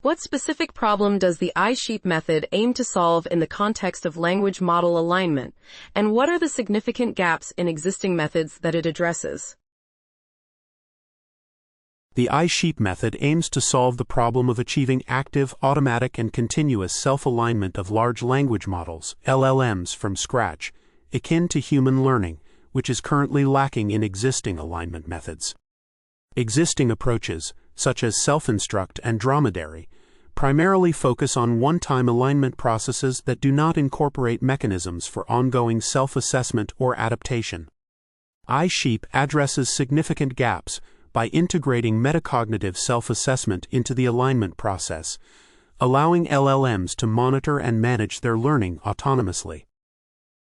What specific problem does the I-Sheep method aim to solve in the context of language model alignment, and what are the significant gaps in existing methods that it addresses? The I-Sheep method aims to solve the problem of achieving active, automatic, and continuous self-alignment of large language models, LLMs, from scratch, akin to human learning, which is currently lacking in existing alignment methods. Existing approaches, such as self-instruct and dromedary, primarily focus on one-time alignment processes that do not incorporate mechanisms for ongoing self-assessment or adaptation. I-Sheep addresses significant gaps by integrating metacognitive self-assessment into the alignment process, allowing LLMs to monitor and manage their learning autonomously.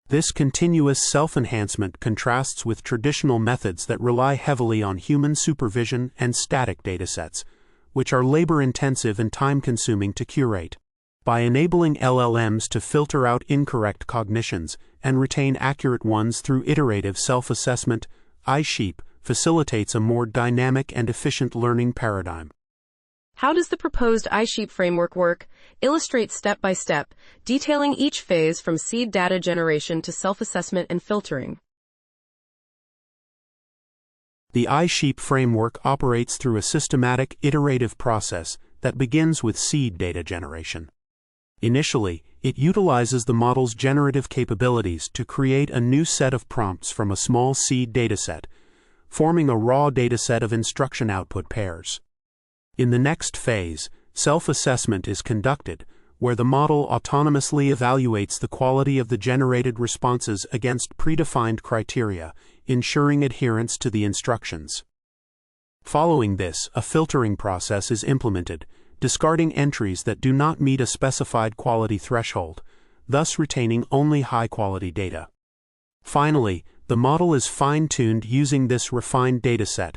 This continuous self-enhancement contrasts with traditional methods that rely heavily on human supervision and static datasets, which are labor-intensive and time-consuming to curate. By enabling LLMs to filter out incorrect cognitions and retain accurate ones through iterative self-assessment, I-Sheep facilitates a more dynamic and efficient learning paradigm. How does the proposed I-Sheep framework work? Illustrate step by step, detailing each phase from seed data generation to self-assessment and filtering. The I-Sheep framework operates through a systematic, iterative process that begins with seed data generation. Initially, it utilizes the model's generative capabilities to create a new set of prompts from a small seed dataset, forming a raw dataset of instruction output pairs. In the next phase, self-assessment is conducted, where the model autonomously evaluates the quality of the generated responses against predefined criteria, ensuring adherence to the instructions. Following this, a filtering process is implemented, discarding entries that do not meet a specified quality threshold, thus retaining only high-quality data. Finally, the model is fine-tuned using this refined dataset,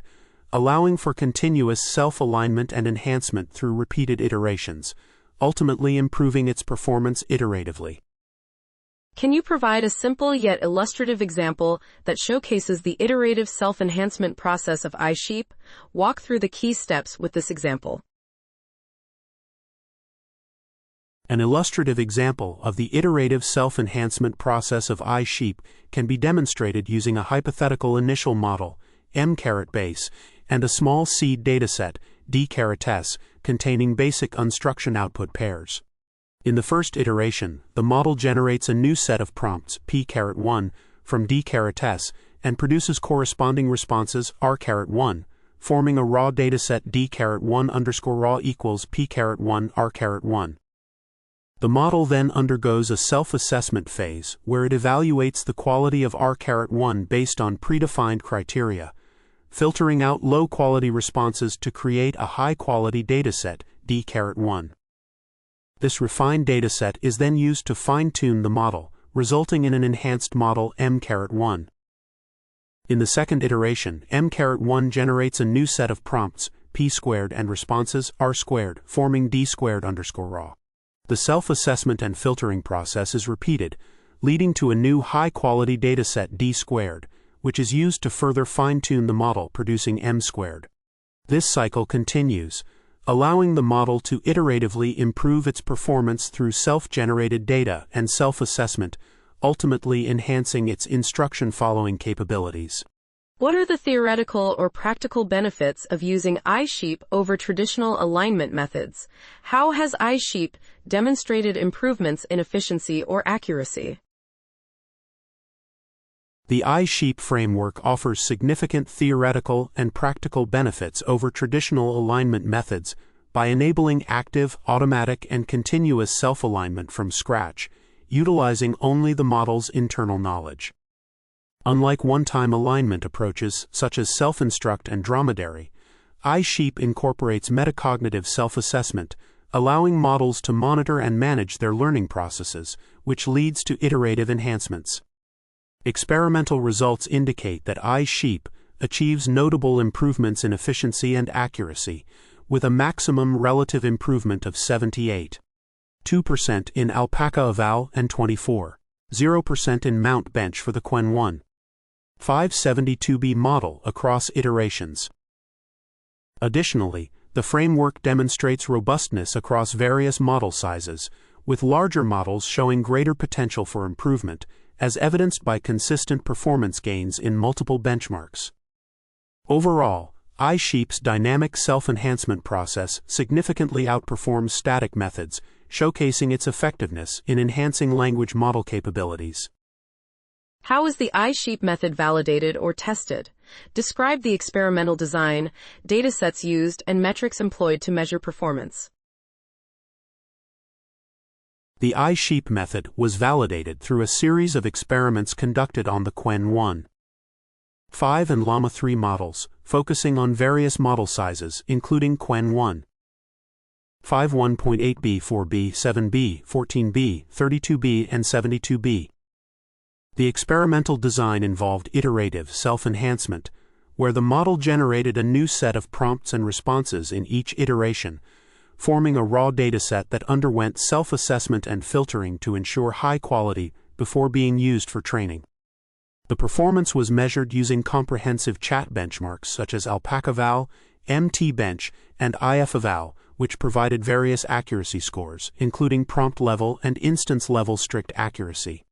allowing for continuous self-alignment and enhancement through repeated iterations, ultimately improving its performance iteratively. Can you provide a simple yet illustrative example that showcases the iterative self-enhancement process of I-Sheep? Walk through the key steps with this example. An illustrative example of the iterative self-enhancement process of I-Sheep can be demonstrated using a hypothetical initial model, M-base, and a small seed dataset, D-S, containing basic instruction output pairs. In the first iteration, the model generates a new set of prompts, P-1, from D-S, and produces corresponding responses, R-1, forming a raw dataset D-1_raw equals P-1, R-1. The model then undergoes a self-assessment phase, where it evaluates the quality of R-1 based on predefined criteria, filtering out low-quality responses to create a high-quality dataset, D-1. This refined dataset is then used to fine-tune the model, resulting in an enhanced model, M-1. In the second iteration, M-1 generates a new set of prompts, P-squared, and responses, R-squared, forming D-squared_raw. The self-assessment and filtering process is repeated, leading to a new high-quality dataset, D-squared, which is used to further fine-tune the model, producing M-squared. This cycle continues, allowing the model to iteratively improve its performance through self-generated data and self-assessment, ultimately enhancing its instruction-following capabilities. What are the theoretical or practical benefits of using I-Sheep over traditional alignment methods? How has I-Sheep demonstrated improvements in efficiency or accuracy? The I-Sheep framework offers significant theoretical and practical benefits over traditional alignment methods by enabling active, automatic, and continuous self-alignment from scratch, utilizing only the model's internal knowledge. Unlike one-time alignment approaches such as self-instruct and dromedary, I-Sheep incorporates metacognitive self-assessment, allowing models to monitor and manage their learning processes, which leads to iterative enhancements. Experimental results indicate that I-Sheep achieves notable improvements in efficiency and accuracy, with a maximum relative improvement of 78.2% in Alpaca Eval and 24.0% in Mount Bench for the Quen 1.572b model across iterations. Additionally, The framework demonstrates robustness across various model sizes, with larger models showing greater potential for improvement, as evidenced by consistent performance gains in multiple benchmarks. Overall, iSheep's dynamic self-enhancement process significantly outperforms static methods, showcasing its effectiveness in enhancing language model capabilities. How is the iSheep method validated or tested? Describe the experimental design, datasets used, and metrics employed to measure performance. The iSheep method was validated through a series of experiments conducted on the Qwen 1, 5 and Llama 3 models, focusing on various model sizes, including Qwen 1, 5 1.8b, 4b, 7b, 14b, 32b, and 72b. The experimental design involved iterative self-enhancement, where the model generated a new set of prompts and responses in each iteration, forming a raw dataset that underwent self-assessment and filtering to ensure high quality before being used for training. The performance was measured using comprehensive chat benchmarks such as AlpacaVal, MTBench, and IFEval, which provided various accuracy scores, including prompt level and instance level strict accuracy.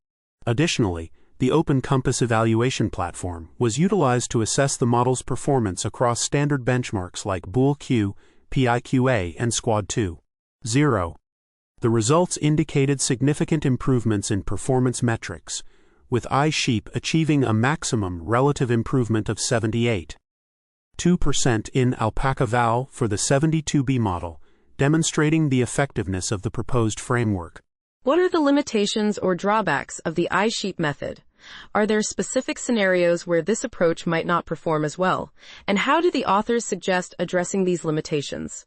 Additionally, the Open Compass evaluation platform was utilized to assess the model's performance across standard benchmarks like BoolQ, PIQA, and Squad 2.0. The results indicated significant improvements in performance metrics, with iSheep achieving a maximum relative improvement of 78.2% in AlpacaVal for the 72B model, demonstrating the effectiveness of the proposed framework. What are the limitations or drawbacks of the iSheep method? Are there specific scenarios where this approach might not perform as well? And how do the authors suggest addressing these limitations?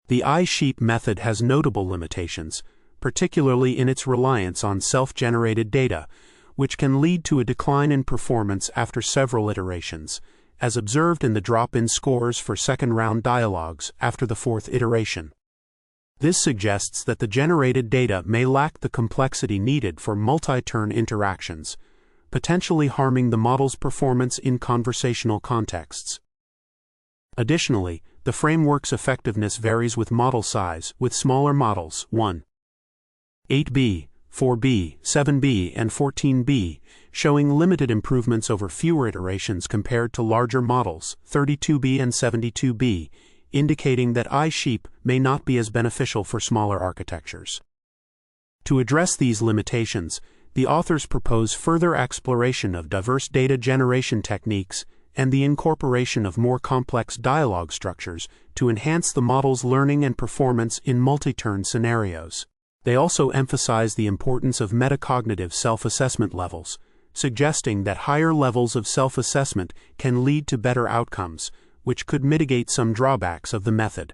The iSheep method has notable limitations, particularly in its reliance on self-generated data, which can lead to a decline in performance after several iterations, as observed in the drop-in scores for second-round dialogues after the fourth iteration. This suggests that the generated data may lack the complexity needed for multi-turn interactions, potentially harming the model's performance in conversational contexts. Additionally, the framework's effectiveness varies with model size, with smaller models 1, 8b, 4b, 7b, and 14b showing limited improvements over fewer iterations compared to larger models 32b and 72b, indicating that iSheep may not be as beneficial for smaller architectures. To address these limitations, the authors propose further exploration of diverse data generation techniques and the incorporation of more complex dialogue structures to enhance the model's learning and performance in multi-turn scenarios. They also emphasize the importance of metacognitive self-assessment levels, suggesting that higher levels of self-assessment can lead to better outcomes, which could mitigate some drawbacks of the method.